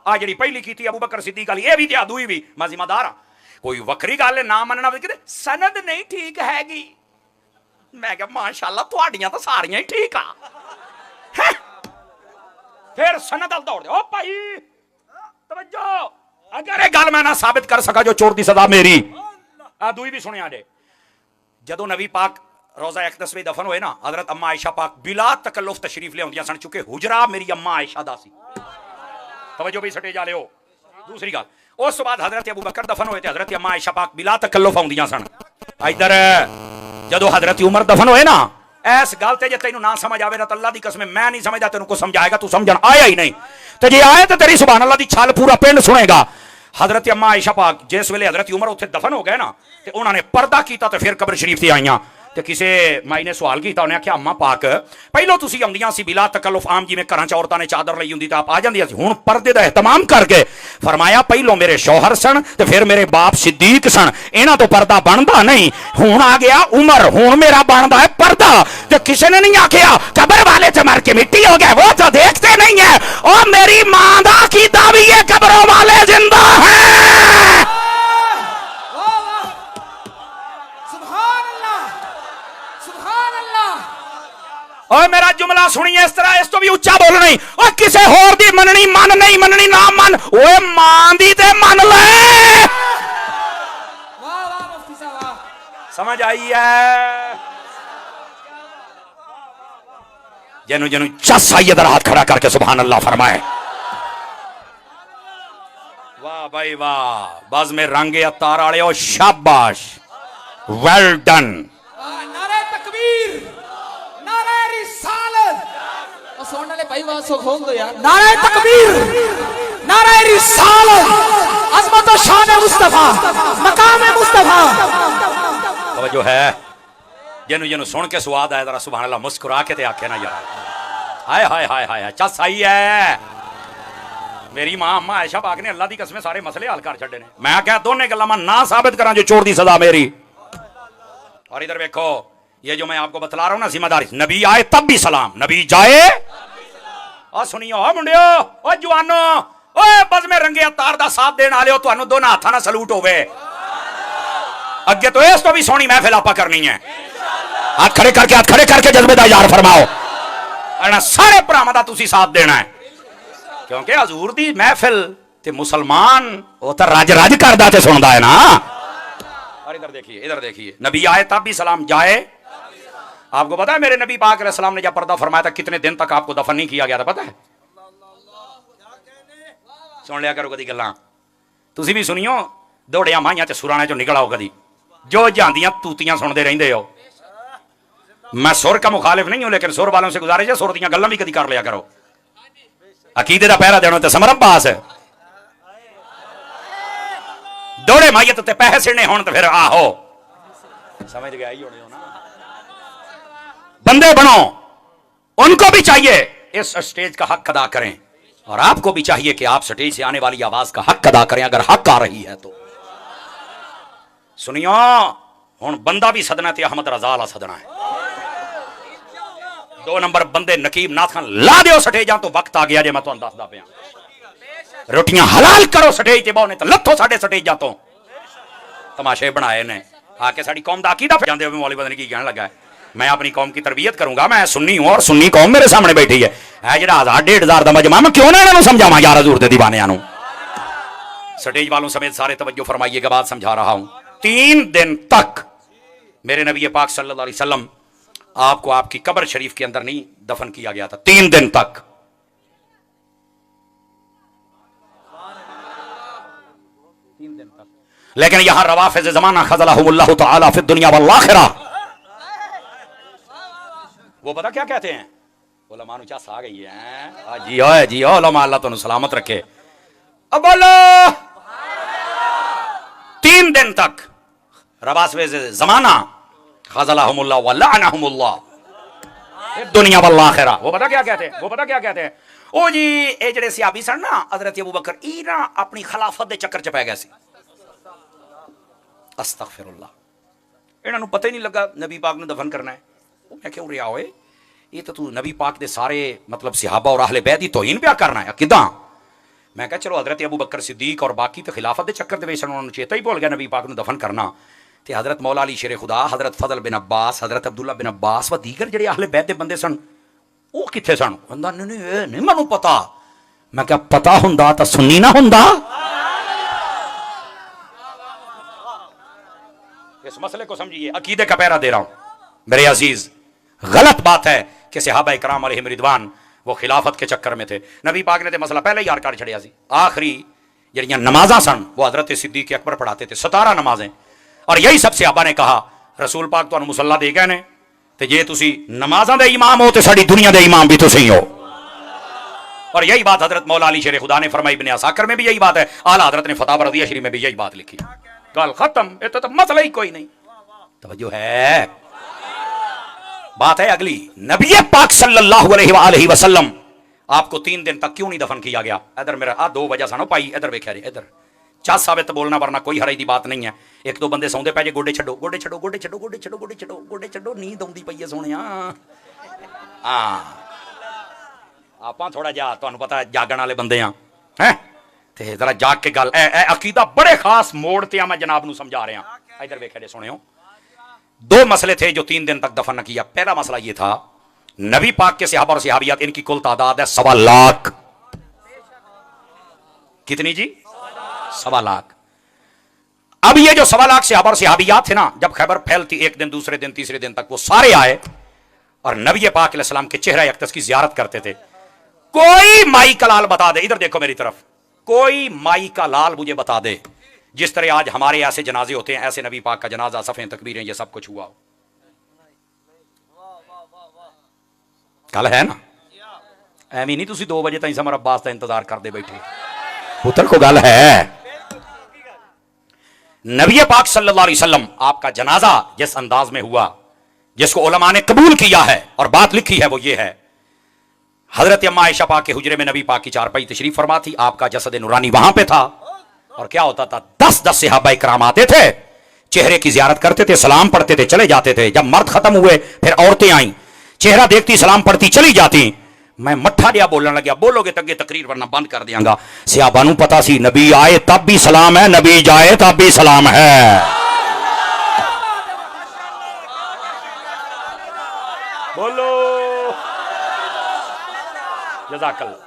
आ जी पहली की अबू बकर सिद्दीक अली, ये भी त्या दूई भी मैं जिम्मेदार हां। कोई वक्री गल ना मनना, सनद नहीं ठीक हैगी। मैं क्या माशाअल्लाह तुहाडियां तो सारियां ही ठीक आ। फिर सनद अल दौड़ दे, ओ भाई तवज्जो, अगर ये गल मैं ना साबित कर सका जो चोर दी सजा मेरी। आ दूई भी सुनिया जे, जदों नबी पाक रोज़ा अक़दस में दफन हुए ना, हजरत अम्मा आयशा पाक बिला तकल्लुफ तशरीफ ले आउंदियां सन, चुके हुजरा मेरी अम्मा आयशा दा सी। तवज्जो भी सटे जा लियो। दूसरी गल, उस बाद हजरत अबू बकर दफन हुए थे, हजरत अम्मा आयशा पाक बिला तकल्लुफ आउंदियां सन। इधर जदों हजरत उमर दफन हुए ना, इस गल ते जे तैनू ना समझ आवे ना, तो अल्लाह दी कसम मैं नहीं समझदा, तेनू को समझाएगा, तू समझण आया ही नहीं। ते जे आए तो तेरी सुभान अल्लाह दी छल पूरा पिंड सुनेगा। हजरत अम्मा आयशा पाक जिस वेले हजरत उमर उत्थे दफन हो गए ना, ते उन्होंने पर्दा कीता ते फिर कब्र शरीफ ते आईयां। ते किसे माई ने सवाल किया, उन्हें आख्या अम्मा पाक पहलों तुसी आउंदियां सी बिला तकल्लुफ, आम जिवें घरां च औरतां ने चादर लई हुंदी तां आप आ जांदियां सी, हुण पर्दे दा एहतमाम करके फरमाया पहलों मेरे शौहर सन ते फिर मेरे बाप सिद्दीक सन, इन्हां तो पर्दा बनदा नहीं। हुण आ गया उमर, हुण मेरा बनदा है पर्दा। ते किसी ने नहीं आख्या कब्र वाले च मर के मिट्टी हो गए, वो तो देखते नहीं है। और मेरी मां दा कीता भी ये कब्रों वाले जिंदा है। और मेरा जुमला सुनिए इस तरह, इस तो भी उच्चा बोल नहीं। और किसे होर दी मननी मन, नहीं मननी ना मन, ओए मां दी ते मन ले। समझ आई है? जनु जनु चस आई इधर हाथ खड़ा करके सुभान अल्लाह फरमाए। वाह भाई वाह, बस में रंगे अत्तार आले हो, शाबाश, वेल डन। नारे तकबीर, नारे रिसालत, और सुनने वाले भाई वाह सो खोल दो यार। नारे तकबीर, नारे रिसालत, अज़मत और शान मुस्तफा, मकाम मुस्तफा। तवज्जो है, जिन्हों जिन्हों सुन के स्वाद आया जरा सुभान अल्लाह मुस्कुरा के ते आखे ना यार, हाय हाय हाय हाय, अच्छा सही है। मेरी मां अम्मा आयशा पाक ने अल्लाह दी कसम सारे मसले हल कर छड़े ने। मैं क्या दोने गल्लां मैं ना साबित करा जो चोर दी सजा मेरी। और इधर देखो, ये जो मैं आपको बतला रहा हूं ना जिम्मेदारी, नबी आए तब भी सलाम, नबी जाए। और सुनियो ओ मुंडियो, ओ जवानो, ओ बस में रंगे अवतार दा साथ देने वाले हो, तुहानू दोनों हाथां नाल सलूट होवे। अगे तो इस तो भी सोहनी महफिल आपा करनी है। हाथ खड़े करके जज्बे दा इज़हार फरमाओ। अना सारे भरावां दा तुसी साथ देना है, क्योंकि हजूर दी महफिल ते मुसलमान वो तो रज रज करदा ते सुनदा है ना। और इधर देखिए, नबी आए तब भी सलाम, जाए। आपको पता है मेरे नबी पाक अलैहिस्सलाम ने जब पर्दा फरमाया था कितने दिन तक आपको दफन नहीं किया गया था, पता है? सुन लिया करो कदी गल्लां, तुसी भी सुनियो, दौड़िया माइयां ते सुराने चो निकल आओ कदी, जो जांदियां तूतियां सुनते रहंदे हो। मैं सुर का मुखालिफ नहीं हूं, लेकिन सुर वालों से गुजारिश है सुर दियां गल्लां भी कदी कर लिया करो। अकीदे दा पहरा देना ते समरम पास है, दौड़े माइयत ते पैसे ने होण ते फिर आहो समझ गए ही होने हो ना। बंदे बनो, उनको भी चाहिए इस स्टेज का हक अदा करें, और आपको भी चाहिए कि आप स्टेज से आने वाली आवाज का हक अदा करें, अगर हक आ रही है तो। सुनियो, हुण बंदा भी सदना ते अहमद रजा ला सदना है। 2 नंबर बंदे नकीब नाथ खान ला दियो स्टेजां तो वक्त आ गया जे मैं तुहानू दसदा पिया। रोटियां हलाल करो स्टेज ते बहुने तो लथो साडे स्टेजां तो। तमाशे बनाए ने आके साडी कौम दा अकीदा जांदे हो मौलवी पता नहीं की कहने लगा है। मैं अपनी कौम की तरबियत करूंगा, मैं सुन्नी हूं और सुन्नी कौम मेरे सामने बैठी है जेड़ा 1000-1500 दा मजमा, मैं क्यों ना इन्हां नूं समझावां यार हजूर दे दीवानियां नूं। स्टेज वालों समेत सारे तवज्जो फरमाइएगा, बात समझा रहा हूं। 3 दिन तक मेरे नबी पाक सल्लल्लाहु अलैहि वसल्लम आपको आपकी कब्र शरीफ के अंदर नहीं दफन किया गया था, 3 दिन तक। लेकिन यहां रवाफिज़ ज़माना खज़लहुमुल्लाहु तआला फिद दुनिया वल आखिरह, वो पता क्या कहते हैं? उलमा नु चस आ गई है जी ओ उलमा, अल्लाह तुहानू सलामत रखे। अब बोलो, 3 दिन तक रवाफिज़ ज़माना खज़लहुमुल्लाह व लअनहुमुल्लाह फिद दुनिया वल आखिरह। वो पता क्या कहते हैं? ओ जी ए जेड़े सहाबी सन ना हज़रत अबू बकर, ई ना अपनी खिलाफत दे चक्कर च पै गए सी। अस्तगफिरुल्लाह, इन्हां नूं पता ही नहीं लगा नबी पाक ने दफन करना है। मैं क्यों रिया होए, ये तो तू नबी पाक दे सारे मतलब सहाबा और अहले बैत दी तौहीन पिया करना है किदां? मैं कहा चलो हजरत अबू बकर सिद्दीक और बाकी तो खिलाफत दे चक्कर दे विच उन्होंने चेता ही भूल गया नबी पाक नूं दफन करना। ते हजरत मौला अली शेर खुदा, हजरत फजल बिन अब्बास, हजरत अब्दुल्ला बिन अब्बास व दीगर जेड़े अहले बैत दे बंदे सन, वो कित्थे सन? बंदा नहीं मैनूं पता। मैं क्या पता हुंदा तां सुन्नी ना हुंदा? इस मसले को समझिए, अकीदे का पैरा दे रहा हूं मेरे अजीज। गलत बात है कि सहाबा इकराम अलैहिम रिदवान वो खिलाफत के चक्कर में थे। नबी पाक ने तो मसला पहले ही यार कर छड़िया सी। आखिरी जड़ियां नमाज़ां सन वो हजरत सिद्दीक अकबर पढ़ाते थे, 17 नमाजें। और यही सब सहाबा ने कहा रसूल पाक तुहानू मुसल्ला दे गए ने, ते जे तुसी नमाज़ां दे इमाम हो तो साडी दुनिया दे इमाम भी तुसी हो। और यही बात हजरत मौला अली शेर खुदा ने फरमाई, इब्ने असाकिर में भी यही बात है, आला हजरत ने फतावा रज़िया शरीफ में भी यही बात लिखी। गल खत्म, ये तो मसला ही कोई नहीं। तवज्जो है, बात है अगली। नबी पाक सल्लल्लाहु अलैहि वसल्लम आपको 3 दिन तक क्यों नहीं दफन किया गया? इधर मेरा 2 वजह सन भाई, इधर वेख्या जी, इधर चस साबित बोलना, वरना कोई हराई दी बात नहीं है। 1-2 बंदे सौंदे पै जे, गोडे छड्डो गोडे छड्डो गोडे छड्डो गोडे छड्डो गोडे छड्डो गोडे छड्डो, नींद आउंदी पई है सोहणिया। आपां थोड़ा जिहा तुहानू पता जागण वाले बंदे आ हैं, ते जरा जाग के गल अकीदा बड़े खास मोड़ ते मैं जनाब नू समझा रहा। इधर वेख्या जे सुनियो, 2 मसले थे जो 3 दिन तक दफन न किया। पहला मसला यह था, नबी पाक के सहाबा और सहाबियात इनकी कुल तादाद है 1.25 लाख। कितनी जी? 1.25 लाख। अब ये जो 1.25 लाख सहाबा और सहाबियात थे ना, जब खैबर फैलती एक दिन, दूसरे दिन, तीसरे दिन तक वो सारे आए और नबी पाक अलैहिस्सलाम के चेहरा अक़दस की जियारत करते थे। कोई माई का लाल बता दे, इधर देखो मेरी तरफ, कोई माई का लाल मुझे बता दे जिस तरह आज हमारे ऐसे जनाजे होते हैं, ऐसे नबी पाक का जनाजा, सफ़ें तकबीरें, ये सब कुछ हुआ हो। कल है ना, एवं नहीं तुम 2 बजे तक समर अब्बास का इंतजार करते बैठे। पुत्र को गल है। नबी पाक सल्लल्लाहु अलैहि वसल्लम आपका जनाजा जिस अंदाज में हुआ, जिसको उलमा ने कबूल किया है और बात लिखी है, वो ये है, हजरत अम्मा आयशा पाक के हुजरे में नबी पाक की चारपाई तशरीफ फरमा थी, आपका जसद नूरानी वहां पे था। और क्या होता था, 10-10 सहाबा इकराम आते थे, चेहरे की जियारत करते थे, सलाम पढ़ते थे, चले जाते थे। जब मर्द खत्म हुए फिर औरतें आई, चेहरा देखती, सलाम पढ़ती, चली जाती। मैं मट्ठा दिया बोलने लगा, बोलोगे तक तकरीर वरना बंद कर दियांगा। सहाबा नूं पता सी नबी आए तब भी सलाम है, नबी जाए तब भी सलाम है। बोलो जज़ाकल्लाह,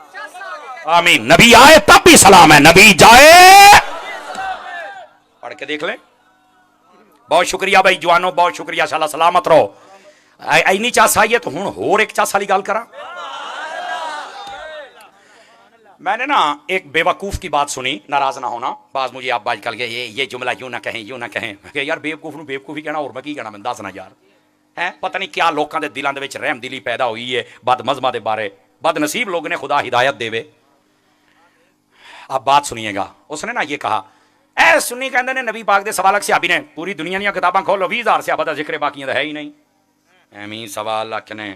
आमीन। नबी आए तब भी सलाम है, नबी जाए। पढ़ के देख ले। बहुत शुक्रिया भाई जवानों, बहुत शुक्रिया, शाला सलामत रहो। इन्नी चास आई है तो हूं होर एक चास वाली गल करा। मैंने ना एक बेवकूफ की बात सुनी, नाराज ना होना, बाज मुझे आप बाज कल के ये जुमला यूं ना कहें, यूं ना कहें। यार बेवकूफ नूं बेवकूफ ही कहना, और मैं की कहना, मैं दस ना यार है। पता नहीं क्या लोगों के दिलों के रहम दिली पैदा हुई है बद मजहबां के बारे। बदनसीब लोग ने, खुदा हिदायत देवे। आप बात सुनिएगा। उसने ना ये कहा, ऐ सुन्नी कहते ने नबी पाक दे सवा लख सहाबी ने, पूरी दुनिया दी किताबां खोलो 20,000 सहाबा दा जिक्र बाकी है ही नहीं, एवं सवा लख ने।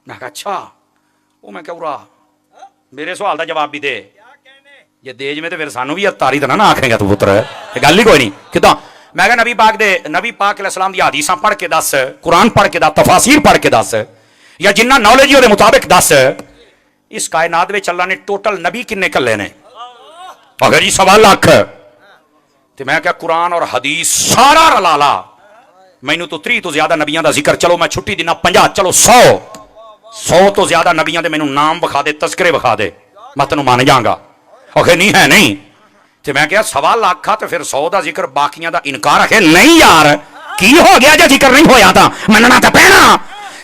मैं कहा अच्छा, वो मैं क्या उरा मेरे सवाल का जवाब भी दे, जे देज में तो फिर सानू भी तारी तो ना आखेगा तू पुत्र, गल ही कोई नहीं किदा। मैं कहा नबी पाक अलैहिस्सलाम दी हदीसां पढ़ के दस, कुरान पढ़ के दस, तफासीर पढ़ के दस, या जिन्ना नॉलेज ही ਉਹਦੇ मुताबिक दस, इस कायनात में अल्लाह ने टोटल नबी किन्ने कल्ले ने? अगर जी सवा लख। तो मैं क्या कुरान और हदीस सारा रला ला, मैनू तो 30 तो ज्यादा नबियां का जिक्र, चलो मैं छुट्टी दिना 50, चलो 100 तो ज्यादा नबियां दे मैनू नाम विखा दे, तस्करे विखा दे, मैं तेन मान जाऊंगा। आखे नहीं है नहीं। तो मैं क्या सवा लाख तो फिर 100 का जिक्र, बाकियां का इनकार। आखे नहीं यार की हो गया जो जिक्र नहीं होया था, मनना तो पैना।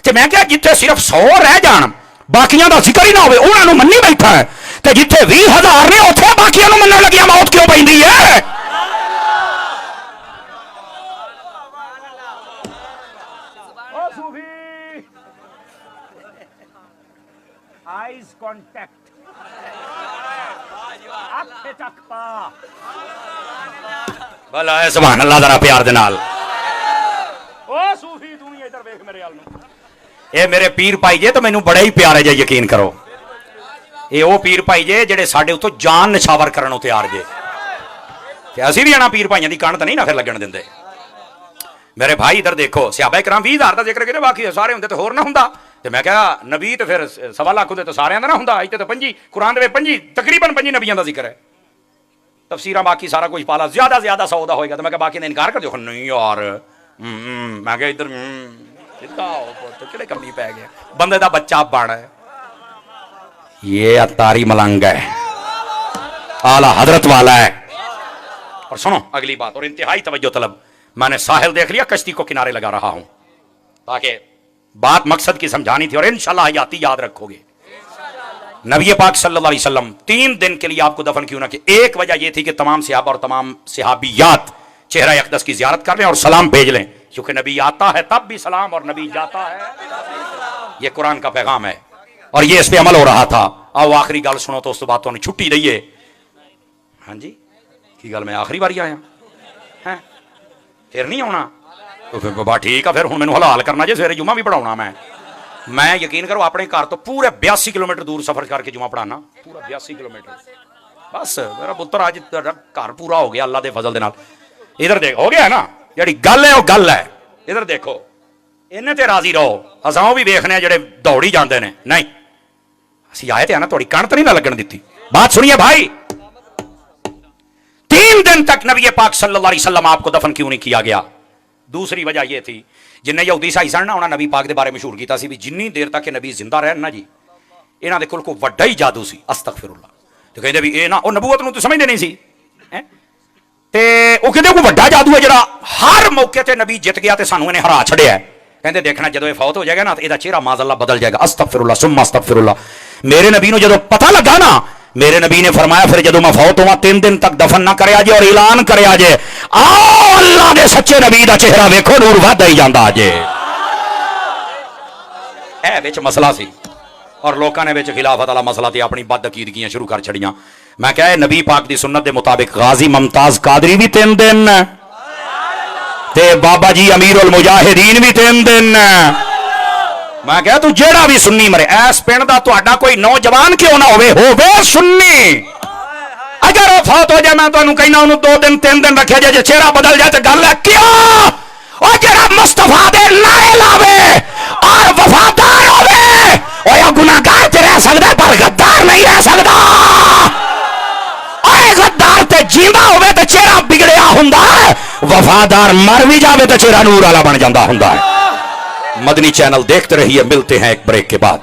तो मैं क्या जिथे सिर्फ 100 रह जान, बाकियां का जिक्र ही ना हो, उन्होंने मन्नी बैठा है, तो जिथे 20,000 ने उथे बाकियां मनन लगिया मौत क्यों पैंदी है? आइज कांटेक्ट, भला है सुभान अल्लाह, जरा प्यार दे नाल। ओ सूफी तू भी इधर देख मेरे हाल में। ये मेरे पीर भाई जे तो मैनू बड़ा ही प्यारे जे, यकीन करो। ये वो पीर भाई जे जेडे साडे उतो जान निछावर करन तैयार जे, ते असीं भी आना पीर भाइयां दी कान तो नहीं ना फिर लगन दिंदे। मेरे भाई इधर देखो, सहाबा इकराम 20,000 का जिक्र किते, बाकी सारे हुंदे तो होर ना हुंदा। ते मैं कहा नबी तो फिर सवा लाख हुंदे तो सारियां दा ना हुंदा। इत्थे तो 25 कुरान दे 25 तकरीबन 25 नबियां दा जिक्र है। तफसीरां बाकी सारा कुछ पाला, ज्यादा 100 दा होएगा। तो मैं कहा बाकी ने इनकार कर दियो, नहीं यार मैं कहा इधर तो किहड़े कमी पै गया, बंदे दा बच्चा बन है। ये अतारी मलंग है, आला हजरत वाला है। और सुनो अगली बात, और इंतहाई तवज्जो तलब, मैंने साहिल देख लिया, कश्ती को किनारे लगा रहा हूं, ताकि बात मकसद की समझानी थी और इंशाल्लाह हयाती याद रखोगे। नबी पाक सल्लल्लाहु अलैहि वसल्लम 3 दिन के लिए आपको दफन क्यों ना कि, एक वजह यह थी कि तमाम सहाबा और तमाम सहाबियात चेहरा अक़दस की ज़ियारत कर लें और सलाम भेज लें, क्योंकि नबी आता है तब भी सलाम और नबी जाता है। यह कुरान का पैगाम है और यह इस पे अमल हो रहा था। आओ आखिरी गल सुनो तो उस बात तो छुट्टी दईए। हाँ जी की गल, मैं आखिरी बारी आया है, फिर नहीं आना तो फिर बाबा ठीक है, फिर हूँ मैंने हलाल करना जे, सवेरे जुम्मा भी पढ़ाना। मैं यकीन करो अपने घर तो पूरे 82 किलोमीटर दूर सफर करके जुम्मा पढ़ाना, पूरा 82 किलोमीटर। बस मेरा पुत्र आज घर पूरा हो गया अल्लाह के फजल दे नाल। इधर देखो हो गया है ना, जी गल है वो गल है। इधर देखो इन्हें ते राजी रहो, असां भी देखने जेडे दौड़ी जाते हैं। नहीं असी आए थे ना, थोड़ी कण तो नहीं ना लगन दी। बात सुनिए भाई, 3 दिन तक नबी पाक सल्लल्लाहु अलैहि वसल्लम आपको दफन क्यों नहीं किया गया? दूसरी वजह यह थी, जिन्हें यहूदी ईसाई सन ना, उन्होंने नबी पाक के बारे मशहूर किया भी जिन्नी देर तक नबी जिंदा रहन ना जी, इन्हों के कोल कोई वड्डा ही जादू सी, अस्तगफिरुल्लाह। तो कहते भी ये ना वो नबूवत नूं तो समझते नहीं सी, ते वो कहते कोई वड्डा जादू है जिहड़ा हर मौके ते नबी जित गया ते सानू इन्हें हरा छड़िया। कहते देखना जदों ये फौत हो जाएगा ना तो इसदा चेहरा माज़अल्लाह बदल जाएगा। अस्तगफिरुल्लाह सुम्मा अस्तगफिरुल्लाह। मेरे नबी नूं जदों पता लगा ना, मेरे नबी ने फरमाया फिर जदों मैं फौत होवां 3 दिन तक दफन ना करे जे और ऐलान करे जे, आओ अल्लाह दे सच्चे नबी दा चेहरा वेखो, नूर वधदा ही जांदा जे। ए विच मसला सी और लोकां ने विच खिलाफत वाला मसला ते अपनी बद अकीदगियां शुरू कर छड़ियां। मैं क्या नबी पाक की सुन्नत के मुताबिक गाजी मुमताज कादरी भी 3 दिन ते बाबा जी अमीर उल मुजाहिदीन भी 3 दिन। मैं क्या तू जेड़ा भी सुन्नी मरे इस पिंड दा तुहाडा कोई नौजवान क्यों ना होवे सुन्नी, अगर वो फौत हो जाए मैं तुहानू कहना उन्होंने 2 दिन 3 दिन रखे जे चेहरा बदल जाए तो गल है क्यों? और जरा मुस्तफा दे नारे लावे और वफादार होवे और गुनाहगार ते रह सकदा पर गद्दार नहीं रह सकदा। और गद्दार ते जींदा होवे तो चेहरा बिगड़िया हुंदा है, वफादार मर भी जावे तो चेहरा नूर वाला बन जाता हुंदा है। मदनी चैनल देखते रहिए, मिलते हैं एक ब्रेक के बाद।